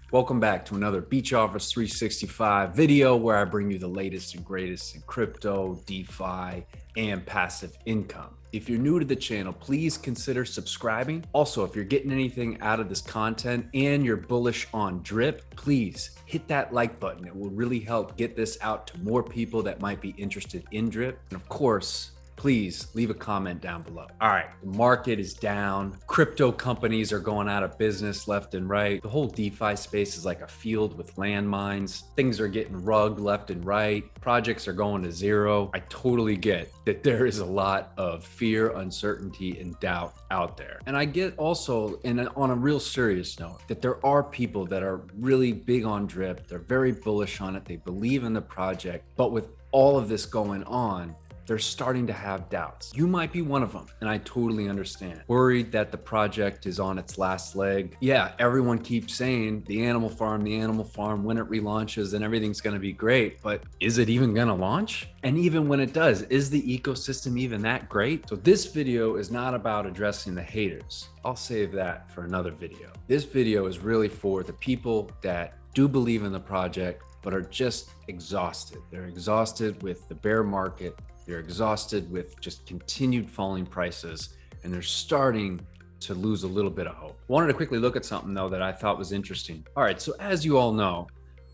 Welcome back to another Beach Office 365 video where I bring you the latest and greatest in crypto, DeFi, and passive income. If you're new to the channel, please consider subscribing. Also, if you're getting anything out of this content and you're bullish on drip, please hit that like button. It will really help get this out to more people that might be interested in drip. And of course, please leave a comment down below. All right, the market is down. Crypto companies are going out of business left and right. The whole DeFi space is like a field with landmines. Things are getting rugged left and right. Projects are going to zero. I totally get that there is a lot of fear, uncertainty, and doubt out there. And I get also, and on a real serious note, that there are people that are really big on drip. They're very bullish on it. They believe in the project. But with all of this going on, they're starting to have doubts. You might be one of them, and I totally understand. Worried that the project is on its last leg. Yeah, everyone keeps saying the animal farm, when it relaunches, then everything's gonna be great, but is it even gonna launch? And even when it does, is the ecosystem even that great? So this video is not about addressing the haters. I'll save that for another video. This video is really for the people that do believe in the project, but are just exhausted. They're exhausted with the bear market. They're exhausted with just continued falling prices, and they're starting to lose a little bit of hope. I wanted to quickly look at something though that I thought was interesting. All right, so as you all know,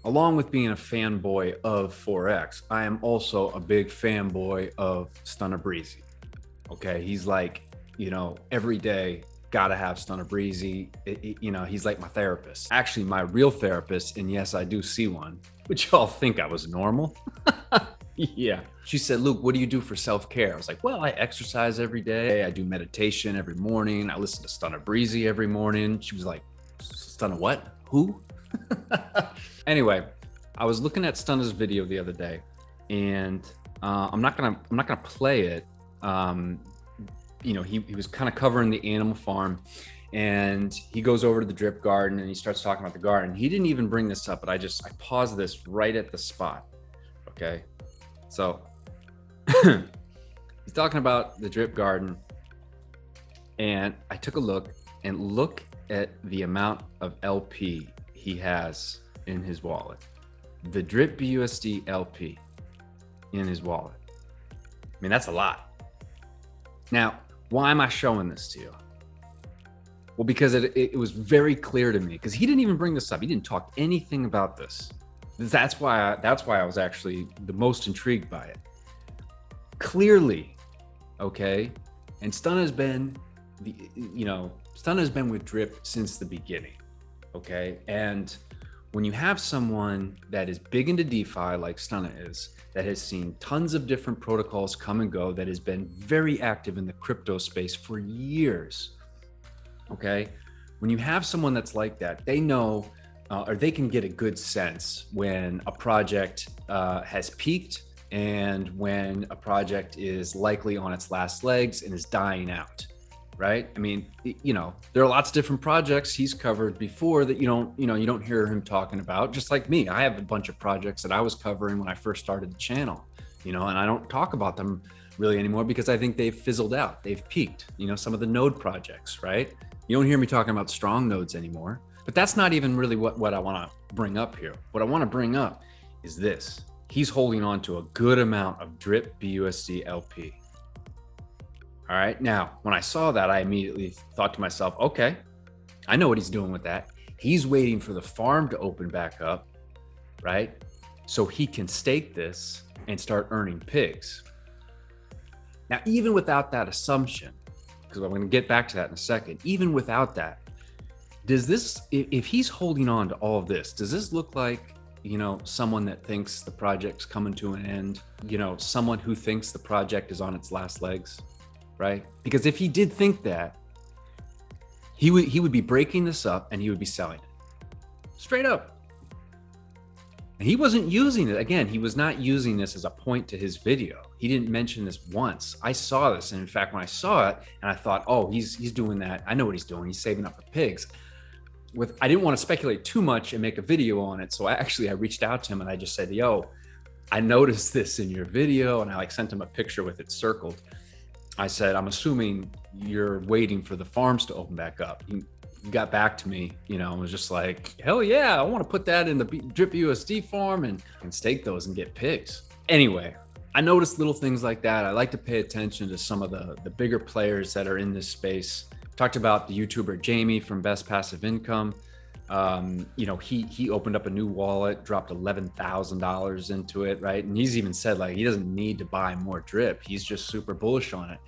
along with being a fanboy of Forex, I am also a big fanboy of Stunner Breezy. Okay, he's like, every day, gotta have Stunner Breezy. He's like my therapist. Actually, my real therapist, and yes, I do see one, which y'all think I was normal. Yeah. She said, Luke, what do you do for self-care? I was like, well, I exercise every day. I do meditation every morning. I listen to Stunner Breezy every morning. She was like, Stunner what? Who? Anyway, I was looking at Stunner's video the other day, and I'm not gonna play it. He was kind of covering the animal farm, and he goes over to the drip garden and he starts talking about the garden. He didn't even bring this up, but I paused this right at the spot. Okay. So he's talking about the drip garden, and I took a look at the amount of LP he has in his wallet. The drip BUSD LP in his wallet. I mean, that's a lot. Now, why am I showing this to you? Well, because it was very clear to me, because he didn't even bring this up. He didn't talk anything about this. That's why I was actually the most intrigued by it. Clearly, okay, and Stun has been with drip since the beginning, okay? And when you have someone that is big into DeFi like Stunna is, that has seen tons of different protocols come and go, that has been very active in the crypto space for years, okay? When you have someone that's like that, they know, or they can get a good sense when a project has peaked and when a project is likely on its last legs and is dying out, right? I mean, there are lots of different projects he's covered before that you don't hear him talking about. Just like me, I have a bunch of projects that I was covering when I first started the channel, and I don't talk about them really anymore because I think they've fizzled out, they've peaked. Some of the node projects, right? You don't hear me talking about strong nodes anymore. But that's not even really what I want to bring up here. What I want to bring up is this. He's holding on to a good amount of drip BUSD LP. All right. Now, when I saw that, I immediately thought to myself, okay, I know what he's doing with that. He's waiting for the farm to open back up, right? So he can stake this and start earning pigs. Now, even without that assumption, because I'm going to get back to that in a second, even without that, does this, if he's holding on to all of this, does this look like, someone that thinks the project's coming to an end, someone who thinks the project is on its last legs, right? Because if he did think that, he would be breaking this up and he would be selling it straight up. And he wasn't using it. Again, he was not using this as a point to his video. He didn't mention this once. I saw this. And in fact, when I saw it and I thought, oh, he's doing that. I know what he's doing. He's saving up for pigs. I didn't want to speculate too much and make a video on it. So I reached out to him and I just said, yo, I noticed this in your video. And I sent him a picture with it circled. I said, I'm assuming you're waiting for the farms to open back up. got back to me, and was just like, hell yeah, I want to put that in the drip USD farm and stake those and get pigs. Anyway, I noticed little things like that. I like to pay attention to some of the bigger players that are in this space. Talked about the YouTuber Jamie from Best Passive Income. He opened up a new wallet, dropped $11,000 into it, right? And he's even said like he doesn't need to buy more drip. He's just super bullish on it.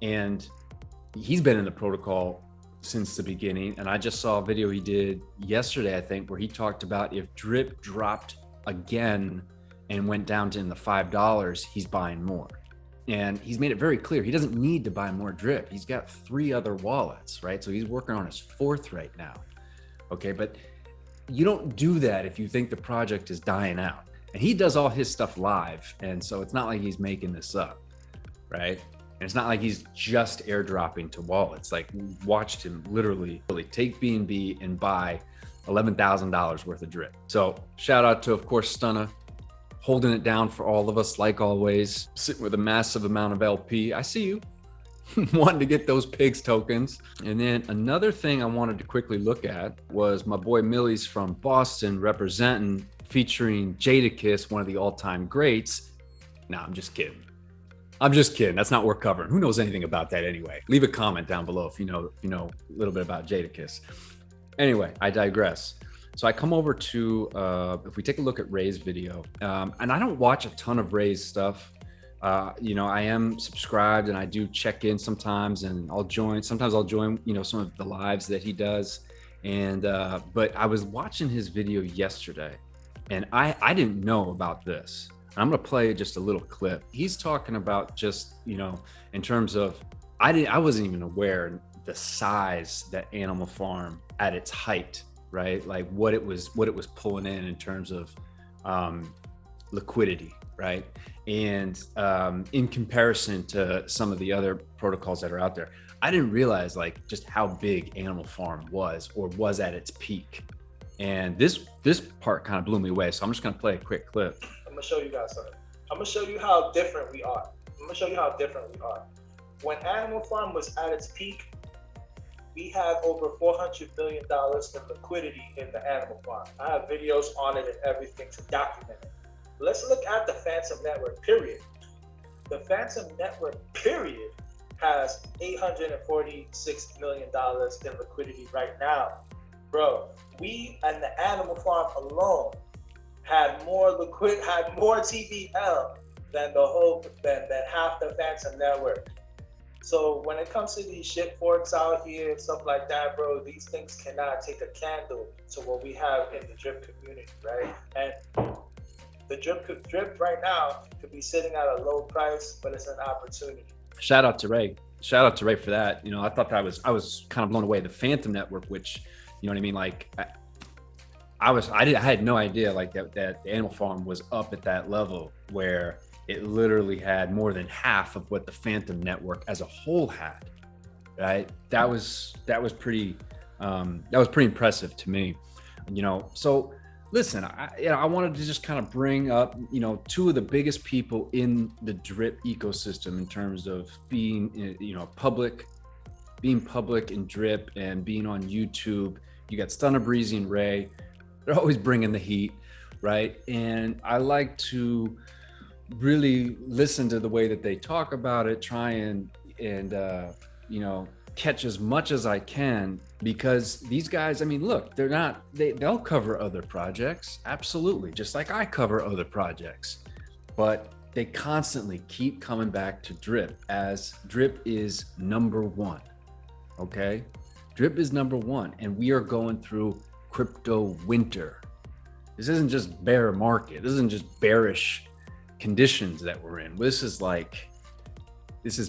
And he's been in the protocol since the beginning. And I just saw a video he did yesterday, I think, where he talked about if drip dropped again and went down to in the $5, he's buying more. And he's made it very clear he doesn't need to buy more drip. He's got 3 other wallets, right? So he's working on his 4th right now. Okay, but you don't do that if you think the project is dying out. And he does all his stuff live. And so it's not like he's making this up, right? And it's not like he's just airdropping to wallets. Like, we watched him literally take BNB and buy $11,000 worth of drip. So shout out to, of course, Stunna, holding it down for all of us, like always, sitting with a massive amount of LP. I see you. Wanting to get those pigs tokens. And then another thing I wanted to quickly look at was my boy Millie's from Boston representing, featuring Jadakiss, one of the all-time greats. Nah, I'm just kidding. That's not worth covering. Who knows anything about that anyway? Leave a comment down below if you know a little bit about Jadakiss. Anyway, I digress. So I come over to, if we take a look at Ray's video, and I don't watch a ton of Ray's stuff. I am subscribed and I do check in sometimes, and sometimes I'll join, some of the lives that he does. And, but I was watching his video yesterday and I didn't know about this. I'm going to play just a little clip. He's talking about just, in terms of, I wasn't even aware the size that Animal Farm at its height, right? Like what it was pulling in terms of, liquidity, right? And in comparison to some of the other protocols that are out there, I didn't realize like just how big Animal Farm was at its peak. And this part kind of blew me away. So I'm just going to play a quick clip. I'm going to show you guys something. I'm going to show you how different we are. When Animal Farm was at its peak, we had over $400 million in liquidity in the Animal Farm. I have videos on it and everything to document it. Let's look at the Phantom Network, period. The Phantom Network, period, has $846 million in liquidity right now. Bro, we and the Animal Farm alone had more TVL than than half the Phantom Network. So when it comes to these shit forks out here and stuff like that, bro, these things cannot take a candle to what we have in the drip community, right? And the drip right now could be sitting at a low price, but it's an opportunity. Shout out to Ray for that. I thought that I was kind of blown away. The Phantom Network, which, you know what I mean? Like I had no idea like that the Animal Farm was up at that level where it literally had more than half of what the Phantom Network as a whole had, right? That was pretty impressive to me, so listen, I wanted to just kind of bring up, 2 of the biggest people in the drip ecosystem in terms of being, public in drip and being on YouTube. You got Stunna, Breezy, and Ray. They're always bringing the heat, right? And I like to really listen to the way that they talk about it, try and catch as much as I can, because these guys, I mean, look, they'll cover other projects, absolutely, just like I cover other projects, but they constantly keep coming back to drip, as drip is number 1. Okay, drip is number 1, and we are going through crypto winter. This isn't just bear market, this isn't just bearish conditions that we're in. This is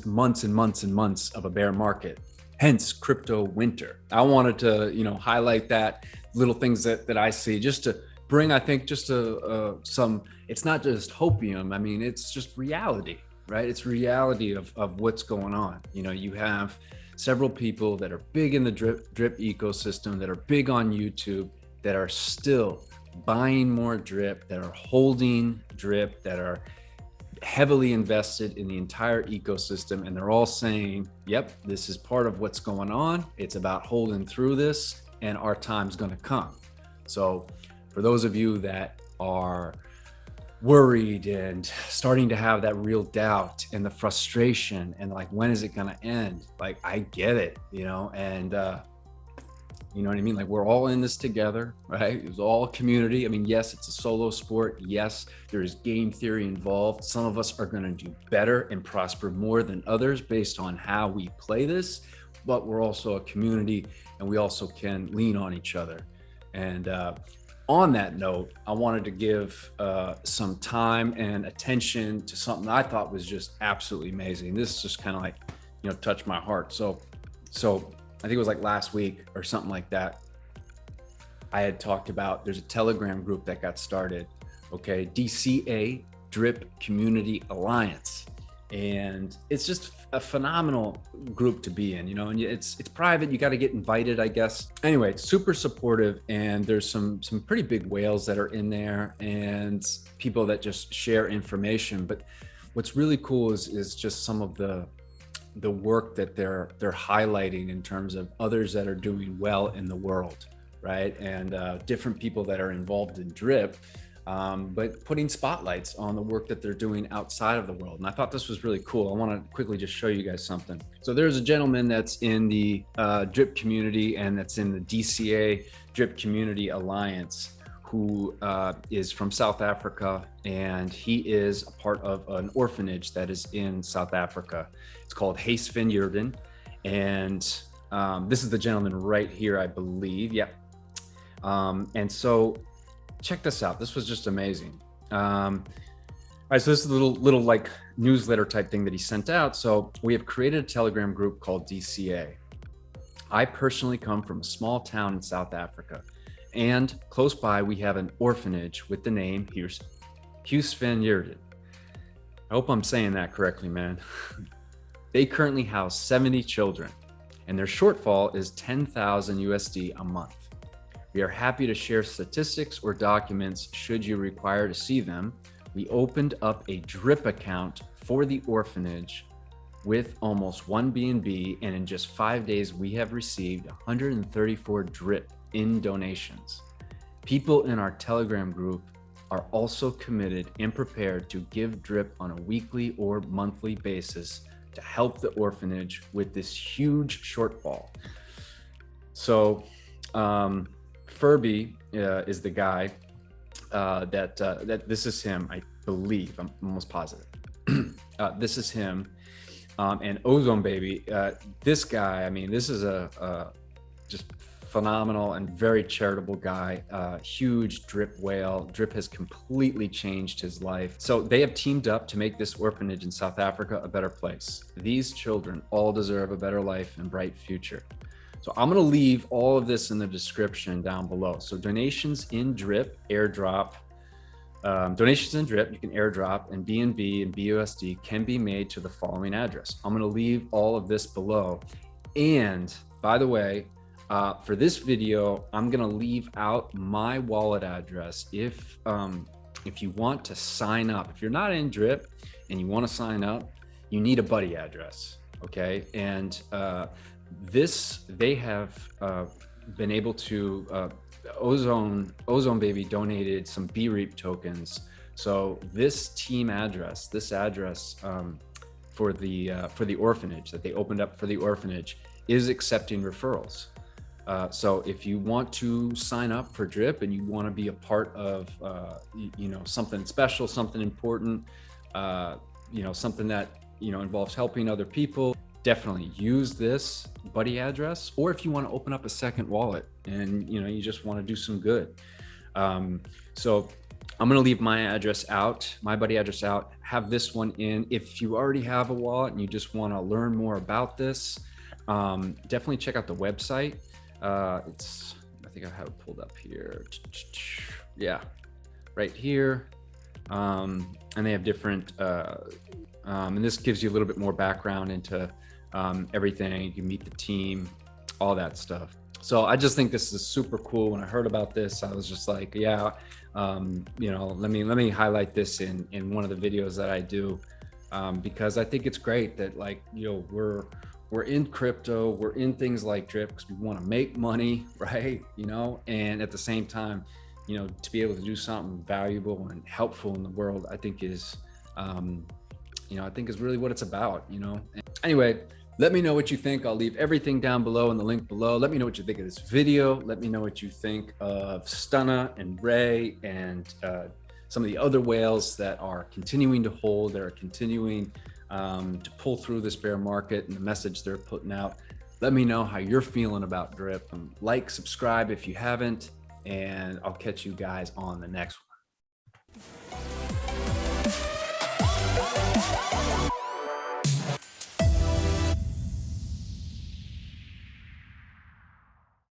months and months and months of a bear market, hence crypto winter. I wanted to highlight that little things that I see, just to bring, I think, just some, it's not just hopium, I mean, it's just reality, right? It's reality of what's going on. You have several people that are big in the drip ecosystem, that are big on YouTube, that are still buying more drip, that are holding drip, that are heavily invested in the entire ecosystem, and they're all saying, yep, this is part of what's going on. It's about holding through this, and our time's going to come. So for those of you that are worried and starting to have that real doubt and the frustration and like, when is it going to end? Like, I get it, you know, and you know what I mean? Like, we're all in this together, right? It's all community. I mean, yes, it's a solo sport. Yes, there's game theory involved. Some of us are going to do better and prosper more than others based on how we play this, but we're also a community, and we also can lean on each other. And on that note, I wanted to give some time and attention to something I thought was just absolutely amazing. This just kind of like, you know, touched my heart. So I think it was like last week or something like that. I had talked about, there's a Telegram group that got started, okay? DCA, Drip Community Alliance. And it's just a phenomenal group to be in, you know, and it's private. You got to get invited, I guess. Anyway, it's super supportive, and there's some pretty big whales that are in there, and people that just share information. But what's really cool is just some of the work that they're highlighting in terms of others that are doing well in the world, right? And different people that are involved in Drip, but putting spotlights on the work that they're doing outside of the world. And I thought this was really cool. I want to quickly just show you guys something. So there's a gentleman that's in the Drip community, and that's in the DCA Drip Community Alliance, who is from South Africa, and he is a part of an orphanage that is in South Africa. It's called Huis, Heerde, and this is the gentleman right here, I believe. Yep. And so check this out. This was just amazing. All right, so this is a little like newsletter type thing that he sent out. So we have created a Telegram group called DCA. I personally come from a small town in South Africa, and close by we have an orphanage with the name Huis, Heerde. I hope I'm saying that correctly, man. They currently house 70 children, and their shortfall is 10,000 USD a month. We are happy to share statistics or documents should you require to see them. We opened up a Drip account for the orphanage with almost one BNB, and in just 5 days, we have received 134 Drip in donations. People in our Telegram group are also committed and prepared to give Drip on a weekly or monthly basis to help the orphanage with this huge shortfall. So Furby is the guy that this is him, I believe. I'm almost positive. This is him. And Ozone Baby, this guy, I mean, this is a just phenomenal and very charitable guy, huge Drip whale. Drip has completely changed his life. So they have teamed up to make this orphanage in South Africa a better place. These children all deserve a better life and bright future. So I'm going to leave all of this in the description down below. So donations in Drip, airdrop, donations in Drip, you can airdrop, and BNB and BUSD can be made to the following address. I'm going to leave all of this below. And by the way, for this video, I'm going to leave out my wallet address. If you want to sign up, if you're not in Drip and you want to sign up, you need a buddy address. Okay. And they have been able to, Ozone Baby donated some BREAP tokens. So this team address, this address for the orphanage that they opened up for the orphanage is accepting referrals. So if you want to sign up for Drip and you want to be a part of, something special, something important, something that, involves helping other people, definitely use this buddy address. Or if you want to open up a second wallet and, you just want to do some good. So I'm going to leave my address out, my buddy address out, have this one in. If you already have a wallet and you just want to learn more about this, definitely check out the website. I think I have it pulled up here. Yeah, right here. And they have different, and this gives you a little bit more background into everything. You can meet the team, all that stuff. So I just think this is super cool. When I heard about this, I was just like, yeah, you know, let me highlight this in one of the videos that I do, because I think it's great that, like, you know, we're in crypto, we're in things like drip because we want to make money, right? You know, and at the same time, you know, to be able to do something valuable and helpful in the world, I think is, you know, I think is really what it's about, you know. Anyway, let me know what you think. I'll leave everything down below in the link below. Let me know what you think of this video. Let me know what you think of Stunna and Ray and some of the other whales that are continuing to hold, that are continuing to pull through this bear market and the message they're putting out. Let me know how you're feeling about drip. Like, subscribe if you haven't, and I'll catch you guys on the next one.